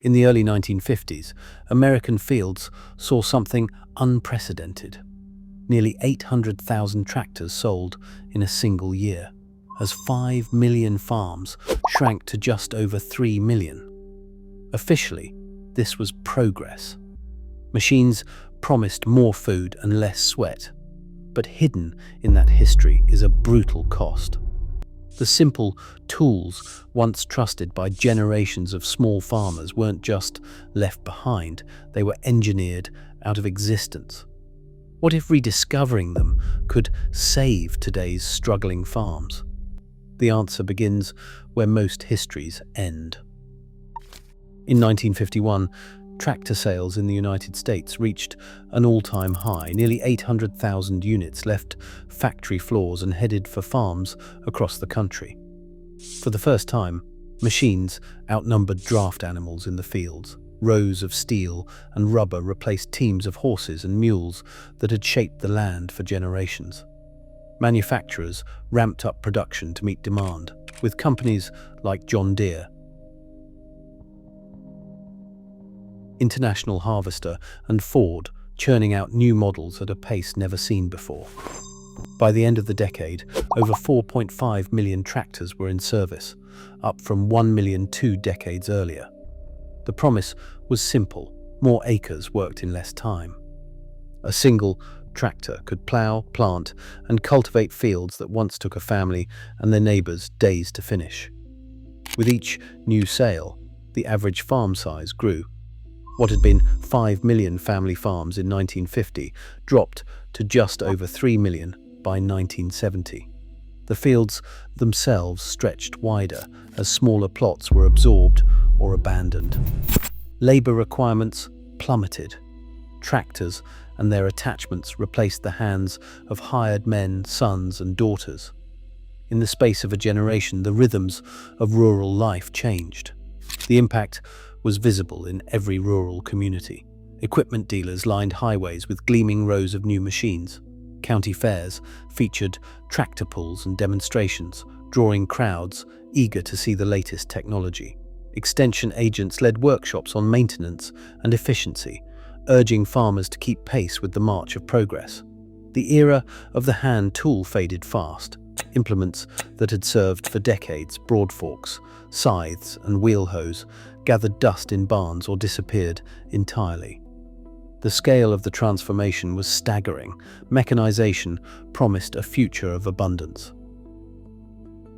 In the early 1950s, American fields saw something unprecedented. Nearly 800,000 tractors sold in a single year, as 5 million farms shrank to just over 3 million. Officially, this was progress. Machines promised more food and less sweat, but hidden in that history is a brutal cost. The simple tools once trusted by generations of small farmers weren't just left behind, they were engineered out of existence. What if rediscovering them could save today's struggling farms? The answer begins where most histories end. In 1951, tractor sales in the United States reached an all-time high. Nearly 800,000 units left factory floors and headed for farms across the country. For the first time, machines outnumbered draft animals in the fields. Rows of steel and rubber replaced teams of horses and mules that had shaped the land for generations. Manufacturers ramped up production to meet demand, with companies like John Deere, International Harvester, and Ford churning out new models at a pace never seen before. By the end of the decade, over 4.5 million tractors were in service, up from 1 million 2 decades earlier. The promise was simple: more acres worked in less time. A single tractor could plow, plant, and cultivate fields that once took a family and their neighbors days to finish. With each new sale, the average farm size grew. What had been 5 million family farms in 1950 dropped to just over 3 million by 1970. The fields themselves stretched wider as smaller plots were absorbed or abandoned. Labor requirements plummeted. Tractors and their attachments replaced the hands of hired men, sons, and daughters. In the space of a generation, the rhythms of rural life changed. The impact was visible in every rural community. Equipment dealers lined highways with gleaming rows of new machines. County fairs featured tractor pulls and demonstrations, drawing crowds eager to see the latest technology. Extension agents led workshops on maintenance and efficiency, urging farmers to keep pace with the march of progress. The era of the hand tool faded fast. Implements that had served for decades, broadforks, scythes, and wheel hoes, gathered dust in barns or disappeared entirely. The scale of the transformation was staggering. Mechanization promised a future of abundance.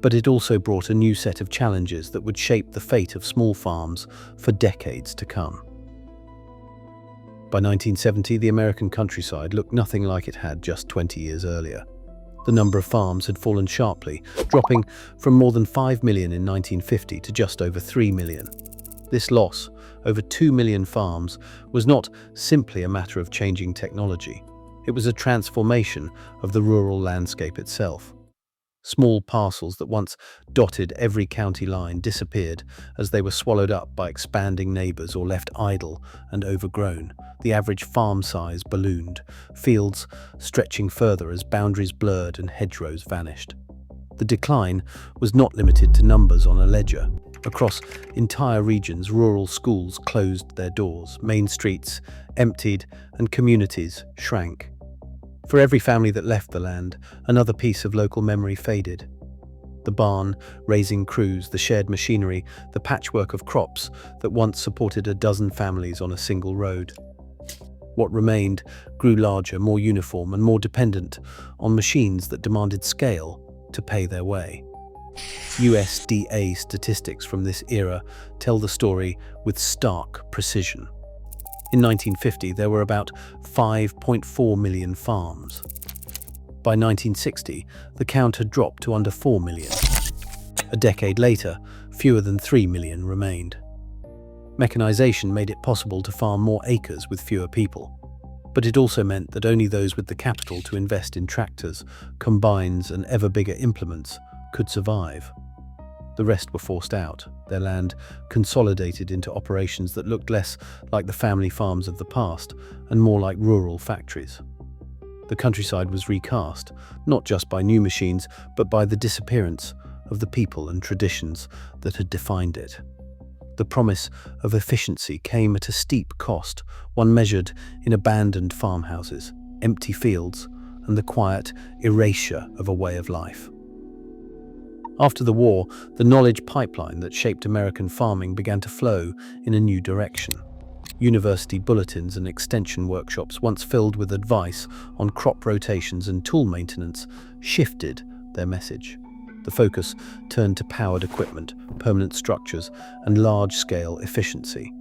But it also brought a new set of challenges that would shape the fate of small farms for decades to come. By 1970, the American countryside looked nothing like it had just 20 years earlier. The number of farms had fallen sharply, dropping from more than 5 million in 1950 to just over 3 million. This loss, over 2 million farms, was not simply a matter of changing technology. It was a transformation of the rural landscape itself. Small parcels that once dotted every county line disappeared as they were swallowed up by expanding neighbors or left idle and overgrown. The average farm size ballooned, fields stretching further as boundaries blurred and hedgerows vanished. The decline was not limited to numbers on a ledger. Across entire regions, rural schools closed their doors, main streets emptied, and communities shrank. For every family that left the land, another piece of local memory faded. The barn, raising crews, the shared machinery, the patchwork of crops that once supported a dozen families on a single road. What remained grew larger, more uniform, and more dependent on machines that demanded scale to pay their way. USDA statistics from this era tell the story with stark precision. In 1950, there were about 5.4 million farms. By 1960, the count had dropped to under 4 million. A decade later, fewer than 3 million remained. Mechanization made it possible to farm more acres with fewer people. But it also meant that only those with the capital to invest in tractors, combines, and ever bigger implements could survive. The rest were forced out, their land consolidated into operations that looked less like the family farms of the past and more like rural factories. The countryside was recast, not just by new machines, but by the disappearance of the people and traditions that had defined it. The promise of efficiency came at a steep cost, one measured in abandoned farmhouses, empty fields, and the quiet erasure of a way of life. After the war, the knowledge pipeline that shaped American farming began to flow in a new direction. University bulletins and extension workshops, once filled with advice on crop rotations and tool maintenance, shifted their message. The focus turned to powered equipment, permanent structures, and large-scale efficiency.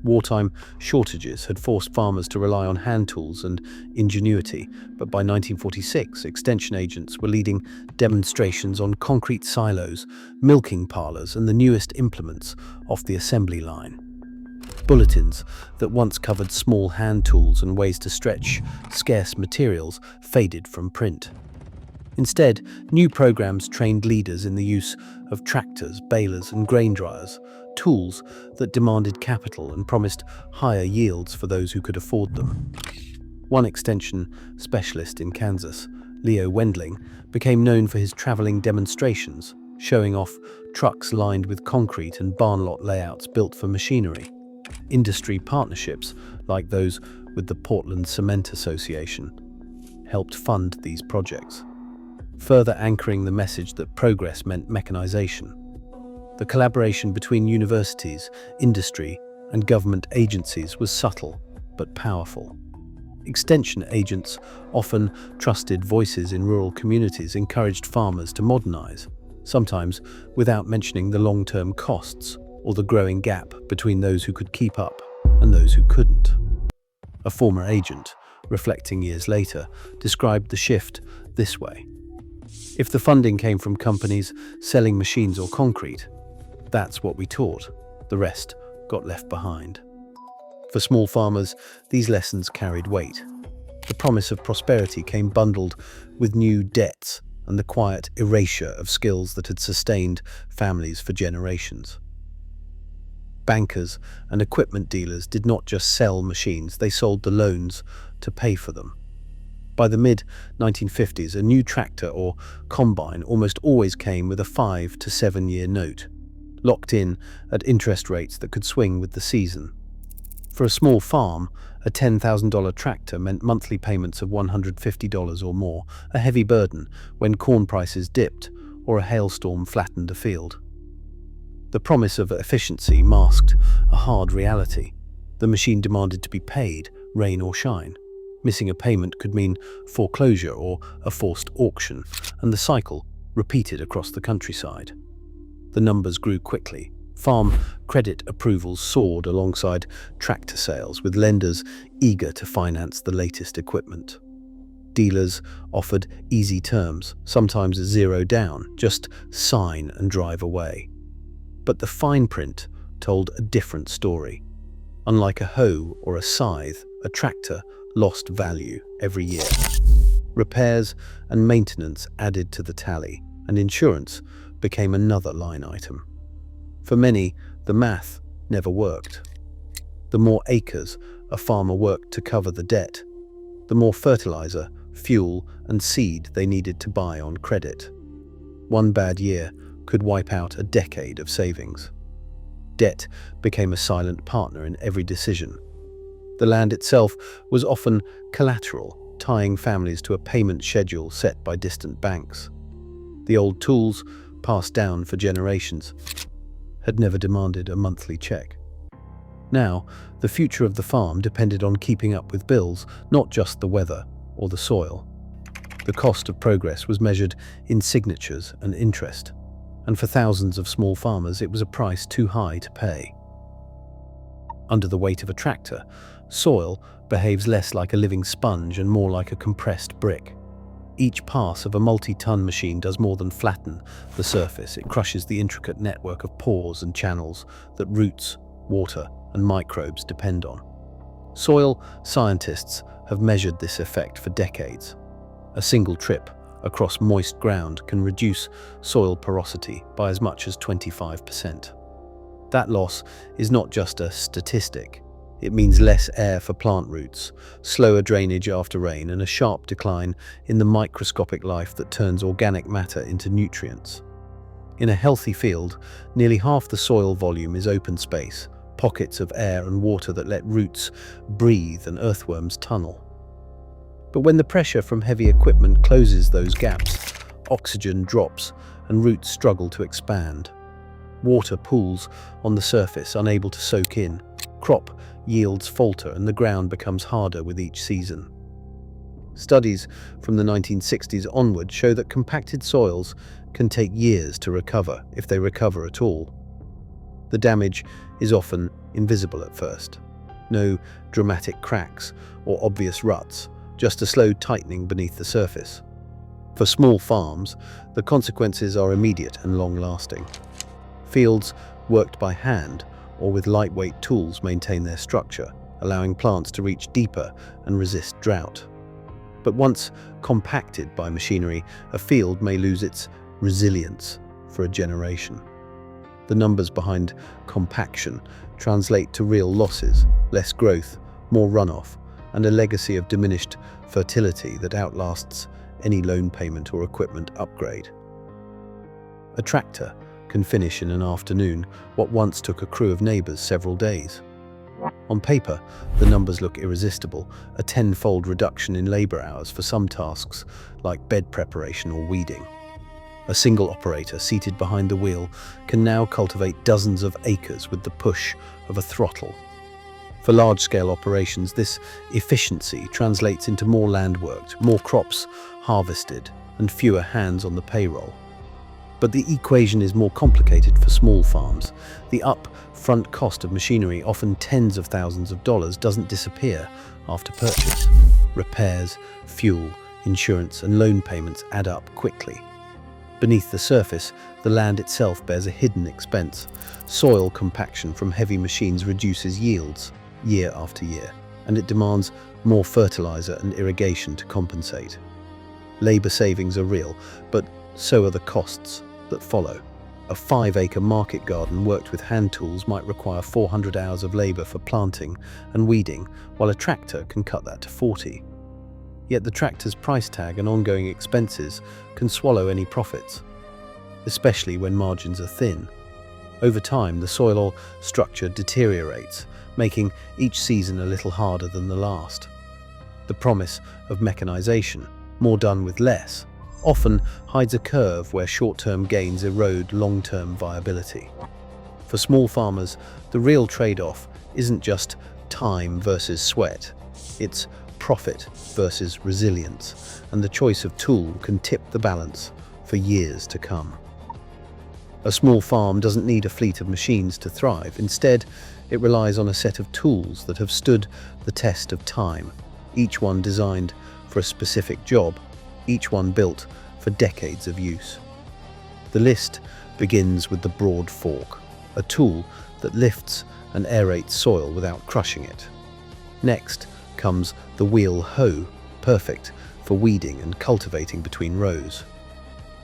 Wartime shortages had forced farmers to rely on hand tools and ingenuity, but by 1946, extension agents were leading demonstrations on concrete silos, milking parlors, and the newest implements off the assembly line. Bulletins that once covered small hand tools and ways to stretch scarce materials faded from print. Instead, new programs trained leaders in the use of tractors, balers, and grain dryers, tools that demanded capital and promised higher yields for those who could afford them. One extension specialist in Kansas, Leo Wendling, became known for his traveling demonstrations, showing off trucks lined with concrete and barn lot layouts built for machinery. Industry partnerships, like those with the Portland Cement Association, helped fund these projects, further anchoring the message that progress meant mechanization. The collaboration between universities, industry, and government agencies was subtle but powerful. Extension agents, often trusted voices in rural communities, encouraged farmers to modernize, sometimes without mentioning the long-term costs or the growing gap between those who could keep up and those who couldn't. A former agent, reflecting years later, described the shift this way: "If the funding came from companies selling machines or concrete, that's what we taught. The rest got left behind." For small farmers, these lessons carried weight. The promise of prosperity came bundled with new debts and the quiet erasure of skills that had sustained families for generations. Bankers and equipment dealers did not just sell machines, they sold the loans to pay for them. By the mid-1950s, a new tractor or combine almost always came with a 5 to 7 year note, locked in at interest rates that could swing with the season. For a small farm, a $10,000 tractor meant monthly payments of $150 or more, a heavy burden when corn prices dipped or a hailstorm flattened a field. The promise of efficiency masked a hard reality. The machine demanded to be paid, rain or shine. Missing a payment could mean foreclosure or a forced auction, and the cycle repeated across the countryside. The numbers grew quickly. Farm credit approvals soared alongside tractor sales, with lenders eager to finance the latest equipment. Dealers offered easy terms, sometimes zero down, just sign and drive away. But the fine print told a different story. Unlike a hoe or a scythe, a tractor lost value every year. Repairs and maintenance added to the tally, and insurance became another line item. For many, the math never worked. The more acres a farmer worked to cover the debt, the more fertilizer, fuel, and seed they needed to buy on credit. One bad year could wipe out a decade of savings. Debt became a silent partner in every decision. The land itself was often collateral, tying families to a payment schedule set by distant banks. The old tools, passed down for generations, had never demanded a monthly check. Now, the future of the farm depended on keeping up with bills, not just the weather or the soil. The cost of progress was measured in signatures and interest, and for thousands of small farmers it was a price too high to pay. Under the weight of a tractor, soil behaves less like a living sponge and more like a compressed brick. Each pass of a multi-ton machine does more than flatten the surface. It crushes the intricate network of pores and channels that roots, water, and microbes depend on. Soil scientists have measured this effect for decades. A single trip across moist ground can reduce soil porosity by as much as 25%. That loss is not just a statistic. It means less air for plant roots, slower drainage after rain, and a sharp decline in the microscopic life that turns organic matter into nutrients. In a healthy field, nearly half the soil volume is open space, pockets of air and water that let roots breathe and earthworms tunnel. But when the pressure from heavy equipment closes those gaps, oxygen drops and roots struggle to expand. Water pools on the surface, unable to soak in. Crop yields falter and the ground becomes harder with each season. Studies from the 1960s onward show that compacted soils can take years to recover, if they recover at all. The damage is often invisible at first. No dramatic cracks or obvious ruts, just a slow tightening beneath the surface. For small farms, the consequences are immediate and long-lasting. Fields worked by hand or with lightweight tools maintain their structure, allowing plants to reach deeper and resist drought. But once compacted by machinery, a field may lose its resilience for a generation. The numbers behind compaction translate to real losses, less growth, more runoff, and a legacy of diminished fertility that outlasts any loan payment or equipment upgrade. A tractor can finish in an afternoon what once took a crew of neighbors several days. On paper, the numbers look irresistible, a tenfold reduction in labor hours for some tasks like bed preparation or weeding. A single operator seated behind the wheel can now cultivate dozens of acres with the push of a throttle. For large-scale operations, this efficiency translates into more land worked, more crops harvested, and fewer hands on the payroll. But the equation is more complicated for small farms. The upfront cost of machinery, often tens of thousands of dollars, doesn't disappear after purchase. Repairs, fuel, insurance, and loan payments add up quickly. Beneath the surface, the land itself bears a hidden expense. Soil compaction from heavy machines reduces yields year after year, and it demands more fertilizer and irrigation to compensate. Labor savings are real, but so are the costs that follow. A 5-acre market garden worked with hand tools might require 400 hours of labor for planting and weeding, while a tractor can cut that to 40. Yet the tractor's price tag and ongoing expenses can swallow any profits, especially when margins are thin. Over time, the soil structure deteriorates, making each season a little harder than the last. The promise of mechanization, more done with less, often hides a curve where short-term gains erode long-term viability. For small farmers, the real trade-off isn't just time versus sweat, it's profit versus resilience, and the choice of tool can tip the balance for years to come. A small farm doesn't need a fleet of machines to thrive. Instead, it relies on a set of tools that have stood the test of time, each one designed for a specific job, each one built for decades of use. The list begins with the broad fork, a tool that lifts and aerates soil without crushing it. Next comes the wheel hoe, perfect for weeding and cultivating between rows.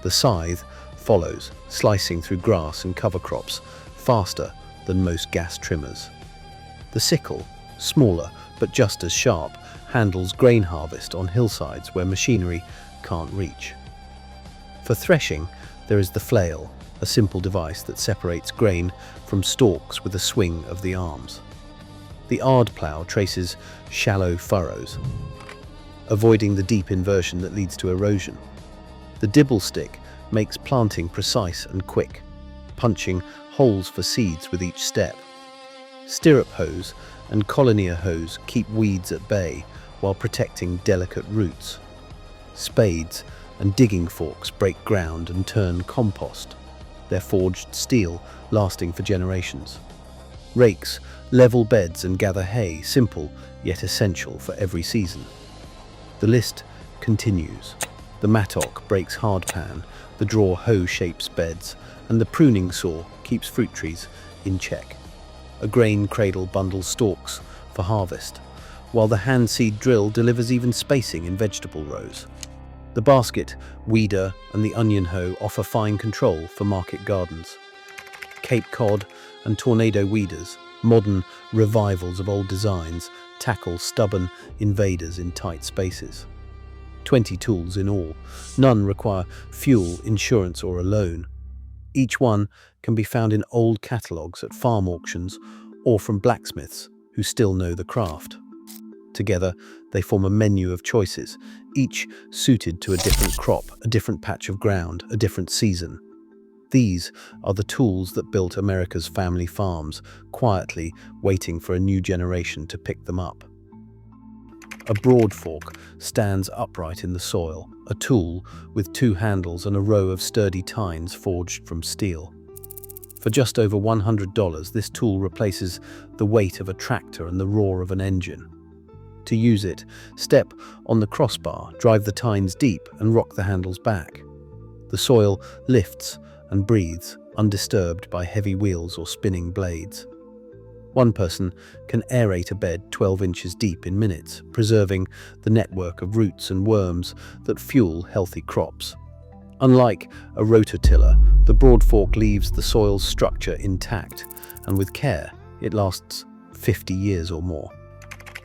The scythe follows, slicing through grass and cover crops faster than most gas trimmers. The sickle, smaller but just as sharp, handles grain harvest on hillsides where machinery can't reach. For threshing, there is the flail, a simple device that separates grain from stalks with a swing of the arms. The ard plough traces shallow furrows, avoiding the deep inversion that leads to erosion. The dibble stick makes planting precise and quick, punching holes for seeds with each step. Stirrup hoes and collinear hoes keep weeds at bay while protecting delicate roots. Spades and digging forks break ground and turn compost, their forged steel lasting for generations. Rakes level beds and gather hay, simple yet essential for every season. The list continues. The mattock breaks hardpan, the draw hoe shapes beds, and the pruning saw keeps fruit trees in check. A grain cradle bundles stalks for harvest, while the hand seed drill delivers even spacing in vegetable rows. The basket, weeder, and the onion hoe offer fine control for market gardens. Cape Cod and tornado weeders, modern revivals of old designs, tackle stubborn invaders in tight spaces. 20 tools in all. None require fuel, insurance, or a loan. Each one can be found in old catalogues at farm auctions or from blacksmiths who still know the craft. Together, they form a menu of choices, each suited to a different crop, a different patch of ground, a different season. These are the tools that built America's family farms, quietly waiting for a new generation to pick them up. A broad fork stands upright in the soil, a tool with two handles and a row of sturdy tines forged from steel. For just over $100, this tool replaces the weight of a tractor and the roar of an engine. To use it, step on the crossbar, drive the tines deep, and rock the handles back. The soil lifts and breathes, undisturbed by heavy wheels or spinning blades. One person can aerate a bed 12 inches deep in minutes, preserving the network of roots and worms that fuel healthy crops. Unlike a rototiller, the broad fork leaves the soil's structure intact, and with care, it lasts 50 years or more.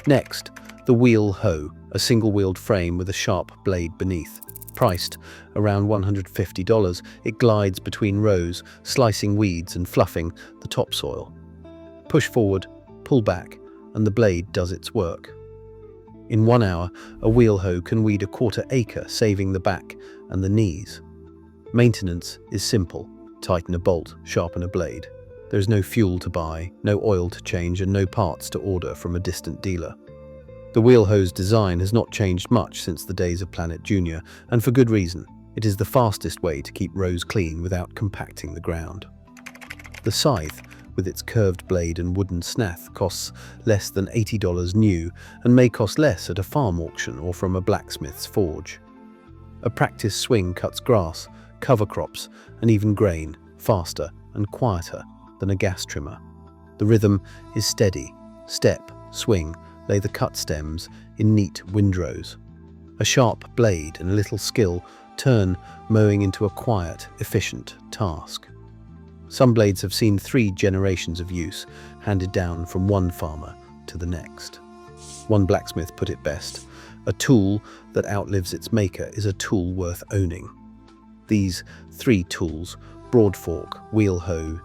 Next, the wheel hoe, a single-wheeled frame with a sharp blade beneath. Priced around $150, it glides between rows, slicing weeds and fluffing the topsoil. Push forward, pull back, and the blade does its work. In 1 hour, a wheel hoe can weed a quarter acre, saving the back and the knees. Maintenance is simple. Tighten a bolt, sharpen a blade. There is no fuel to buy, no oil to change, and no parts to order from a distant dealer. The wheel hoe's design has not changed much since the days of Planet Junior, and for good reason. It is the fastest way to keep rows clean without compacting the ground. The scythe, with its curved blade and wooden snath, costs less than $80 new and may cost less at a farm auction or from a blacksmith's forge. A practice swing cuts grass, cover crops, and even grain faster and quieter than a gas trimmer. The rhythm is steady. Step, swing, lay the cut stems in neat windrows. A sharp blade and a little skill turn mowing into a quiet, efficient task. Some blades have seen 3 generations of use, handed down from one farmer to the next. One blacksmith put it best: a tool that outlives its maker is a tool worth owning. These 3 tools, broad fork, wheel hoe,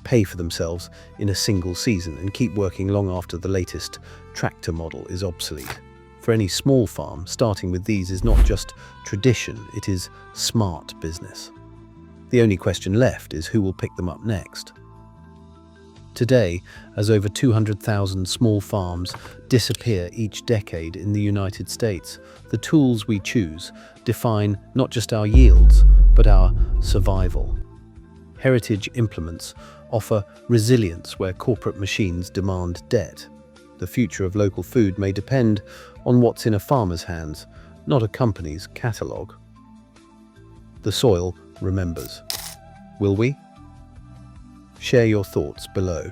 pay for themselves in a single season and keep working long after the latest tractor model is obsolete. For any small farm, starting with these is not just tradition, it is smart business. The only question left is who will pick them up next. Today, as over 200,000 small farms disappear each decade in the United States, the tools we choose define not just our yields, but our survival. Heritage implements offer resilience where corporate machines demand debt. The future of local food may depend on what's in a farmer's hands, not a company's catalogue. The soil remembers. Will we? Share your thoughts below.